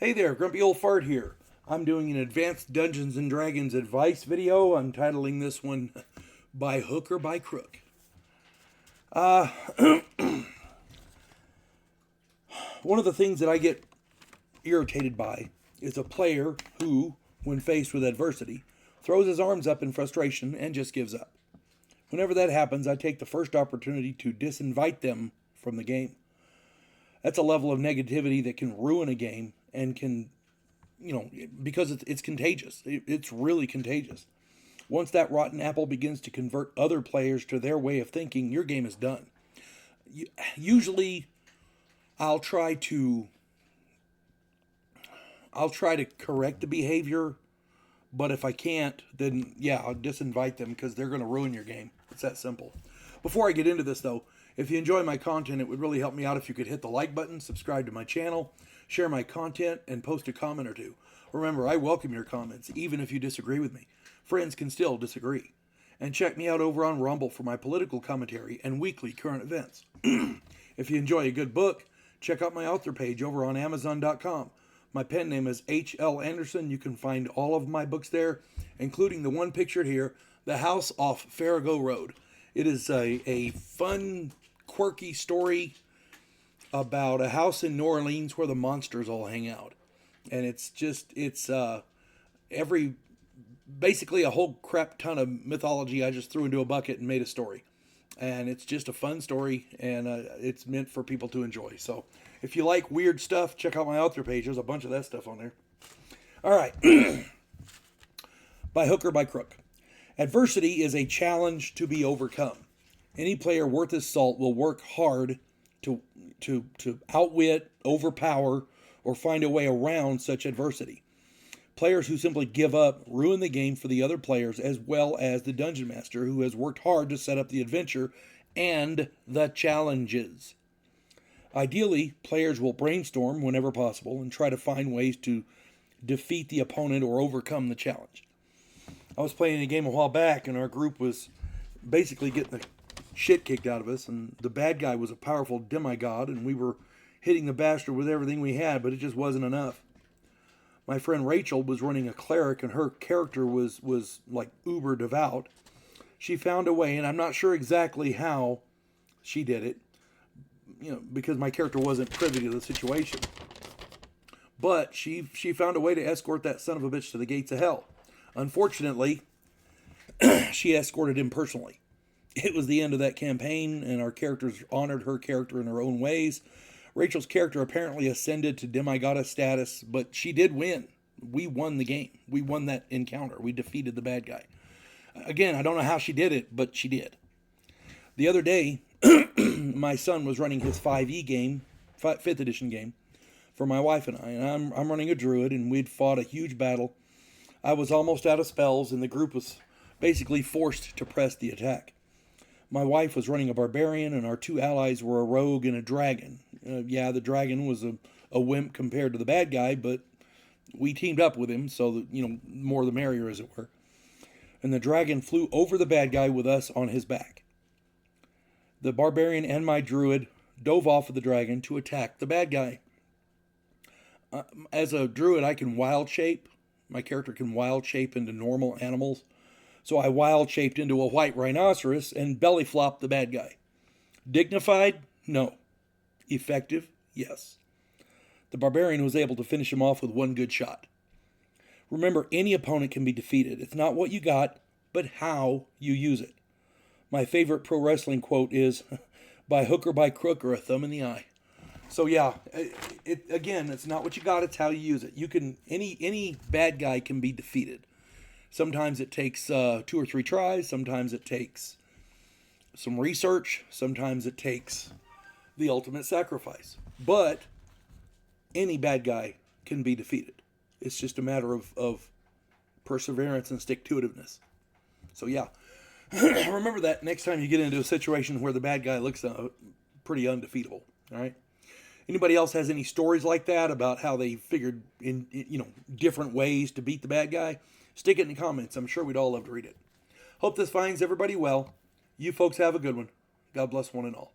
Hey there, Grumpy Old Fart here. I'm doing an advanced Dungeons & Dragons advice video. I'm titling this one By Hook or By Crook. One of the things that I get irritated by is a player who, when faced with adversity, throws his arms up in frustration and just gives up. Whenever that happens, I take the first opportunity to disinvite them from the game. That's a level of negativity that can ruin a game and can, because it's contagious. It's really contagious. Once that rotten apple begins to convert other players to their way of thinking, your game is done. Usually, I'll try to correct the behavior, but if I can't, then I'll disinvite them because they're going to ruin your game. It's that simple. Before I get into this, though, if you enjoy my content, it would really help me out if you could hit the like button, subscribe to my channel, share my content, and post a comment or two. Remember, I welcome your comments, even if you disagree with me. Friends can still disagree. And check me out over on Rumble for my political commentary and weekly current events. If you enjoy a good book, check out my author page over on Amazon.com. My pen name is H.L. Anderson. You can find all of my books there, including the one pictured here, The House Off Farrago Road. It is a fun, quirky story about a house in New Orleans where the monsters all hang out. And it's basically a whole crap ton of mythology I just threw into a bucket and made a story. And it's just a fun story, and it's meant for people to enjoy. So if you like weird stuff, check out my author page. There's a bunch of that stuff on there. All right. By hook or by crook. Adversity is a challenge to be overcome. Any player worth his salt will work hard to outwit, overpower, or find a way around such adversity. Players who simply give up ruin the game for the other players, as well as the dungeon master who has worked hard to set up the adventure and the challenges. Ideally, players will brainstorm whenever possible and try to find ways to defeat the opponent or overcome the challenge. I was playing a game a while back, and our group was basically getting the shit kicked out of us, and the bad guy was a powerful demigod, and we were hitting the bastard with everything we had, but it just wasn't enough. My friend Rachel was running a cleric, and her character was like uber devout. She found a way, and I'm not sure exactly how she did it, because my character wasn't privy to the situation. But she found a way to escort that son of a bitch to the gates of hell. Unfortunately, she escorted him personally. It was the end of that campaign, and our characters honored her character in her own ways. Rachel's character apparently ascended to demigoddess status, but she did win. We won the game. We won that encounter. We defeated the bad guy. Again, I don't know how she did it, but she did. The other day, my son was running his 5e game, 5th edition game, for my wife and I. And I'm running a druid, and we'd fought a huge battle. I was almost out of spells, and the group was basically forced to press the attack. My wife was running a barbarian, and our two allies were a rogue and a dragon. The dragon was a wimp compared to the bad guy, but we teamed up with him, so that, more the merrier, as it were. And the dragon flew over the bad guy with us on his back. The barbarian and my druid dove off of the dragon to attack the bad guy. As a druid, I can wild shape. My character can wild shape into normal animals. So I wild shaped into a white rhinoceros and belly flopped the bad guy. Dignified? No. Effective? Yes. The barbarian was able to finish him off with one good shot. Remember, any opponent can be defeated. It's not what you got, but how you use it. My favorite pro wrestling quote is, by hook or by crook or a thumb in the eye. So it's not what you got, it's how you use it. Any bad guy can be defeated. Sometimes it takes 2 or 3 tries. Sometimes it takes some research. Sometimes it takes the ultimate sacrifice. But any bad guy can be defeated. It's just a matter of perseverance and stick-to-itiveness. So remember that next time you get into a situation where the bad guy looks pretty undefeatable. All right. Anybody else has any stories like that about how they figured in different ways to beat the bad guy? Stick it in the comments. I'm sure we'd all love to read it. Hope this finds everybody well. You folks have a good one. God bless one and all.